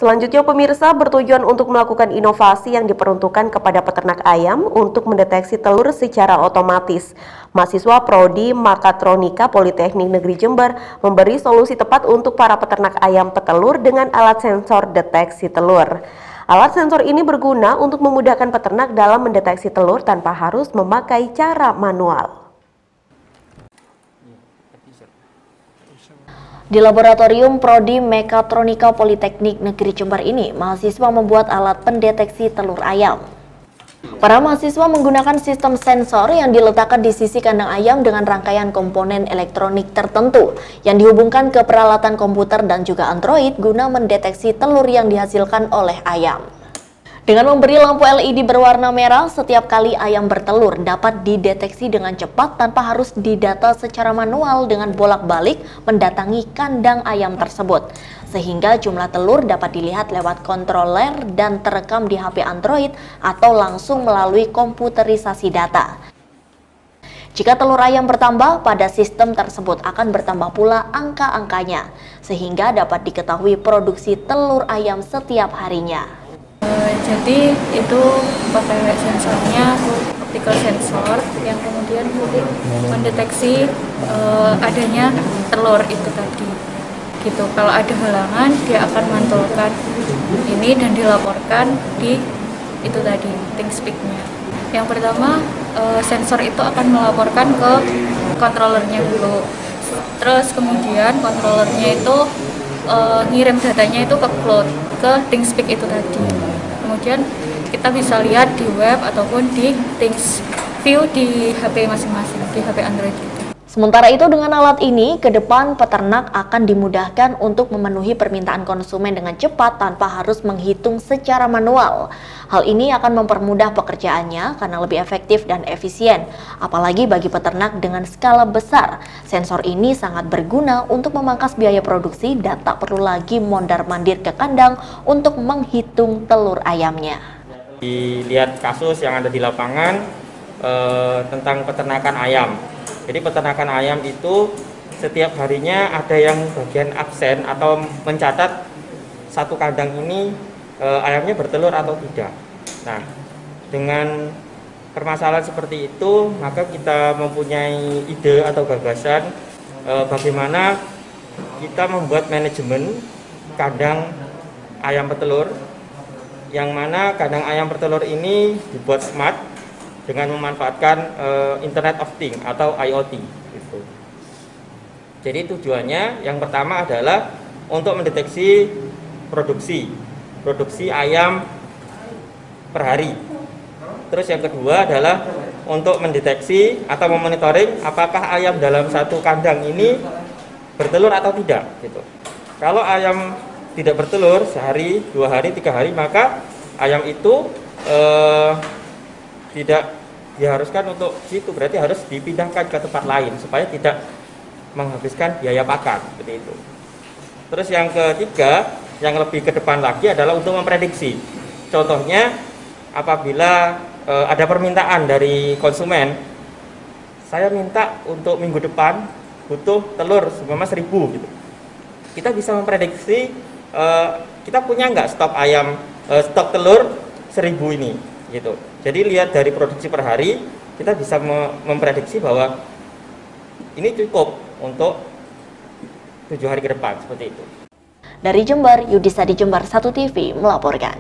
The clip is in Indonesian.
Selanjutnya pemirsa bertujuan untuk melakukan inovasi yang diperuntukkan kepada peternak ayam untuk mendeteksi telur secara otomatis. Mahasiswa Prodi Makatronika Politeknik Negeri Jember memberi solusi tepat untuk para peternak ayam petelur dengan alat sensor deteksi telur. Alat sensor ini berguna untuk memudahkan peternak dalam mendeteksi telur tanpa harus memakai cara manual. Di Laboratorium Prodi Mekatronika Politeknik Negeri Jember ini, mahasiswa membuat alat pendeteksi telur ayam. Para mahasiswa menggunakan sistem sensor yang diletakkan di sisi kandang ayam dengan rangkaian komponen elektronik tertentu yang dihubungkan ke peralatan komputer dan juga Android guna mendeteksi telur yang dihasilkan oleh ayam. Dengan memberi lampu LED berwarna merah, setiap kali ayam bertelur dapat dideteksi dengan cepat tanpa harus didata secara manual dengan bolak-balik mendatangi kandang ayam tersebut. Sehingga jumlah telur dapat dilihat lewat kontroler dan terekam di HP Android atau langsung melalui komputerisasi data. Jika telur ayam bertambah, pada sistem tersebut akan bertambah pula angka-angkanya, sehingga dapat diketahui produksi telur ayam setiap harinya. Jadi itu pakai sensornya optical sensor yang kemudian mendeteksi adanya telur itu tadi. Gitu. Kalau ada halangan dia akan mantulkan ini dan dilaporkan di itu tadi ThinkSpeak-nya. Yang pertama sensor itu akan melaporkan ke controllernya dulu. Terus kemudian controllernya itu ngirim datanya itu ke cloud, ke ThinkSpeak itu tadi. Kemudian kita bisa lihat di web ataupun di ThinkView di HP masing-masing, di HP Android gitu. Sementara itu dengan alat ini, ke depan peternak akan dimudahkan untuk memenuhi permintaan konsumen dengan cepat tanpa harus menghitung secara manual. Hal ini akan mempermudah pekerjaannya karena lebih efektif dan efisien. Apalagi bagi peternak dengan skala besar, sensor ini sangat berguna untuk memangkas biaya produksi dan tak perlu lagi mondar-mandir ke kandang untuk menghitung telur ayamnya. Dilihat kasus yang ada di lapangan tentang peternakan ayam. Jadi peternakan ayam itu setiap harinya ada yang bagian absen atau mencatat satu kandang ini ayamnya bertelur atau tidak. Nah, dengan permasalahan seperti itu, maka kita mempunyai ide atau gagasan bagaimana kita membuat manajemen kandang ayam petelur, yang mana kandang ayam petelur ini dibuat smart dengan memanfaatkan Internet of Things atau IoT. Gitu. Jadi tujuannya yang pertama adalah untuk mendeteksi produksi ayam per hari. Terus yang kedua adalah untuk mendeteksi atau memonitoring apakah ayam dalam satu kandang ini bertelur atau tidak. Gitu. Kalau ayam tidak bertelur sehari, 2 hari, 3 hari, maka ayam itu tidak diharuskan untuk situ, berarti harus dipindahkan ke tempat lain supaya tidak menghabiskan biaya pakan, seperti itu. Terus yang ketiga, yang lebih ke depan lagi adalah untuk memprediksi. Contohnya, apabila ada permintaan dari konsumen, saya minta untuk minggu depan butuh telur seumpama 1000 gitu. Kita bisa memprediksi, kita punya nggak stok ayam, stok telur 1000 ini, gitu. Jadi lihat dari produksi per hari, kita bisa memprediksi bahwa ini cukup untuk 7 hari ke depan, seperti itu. Dari Jember, Yudhistadi Jember 1 TV melaporkan.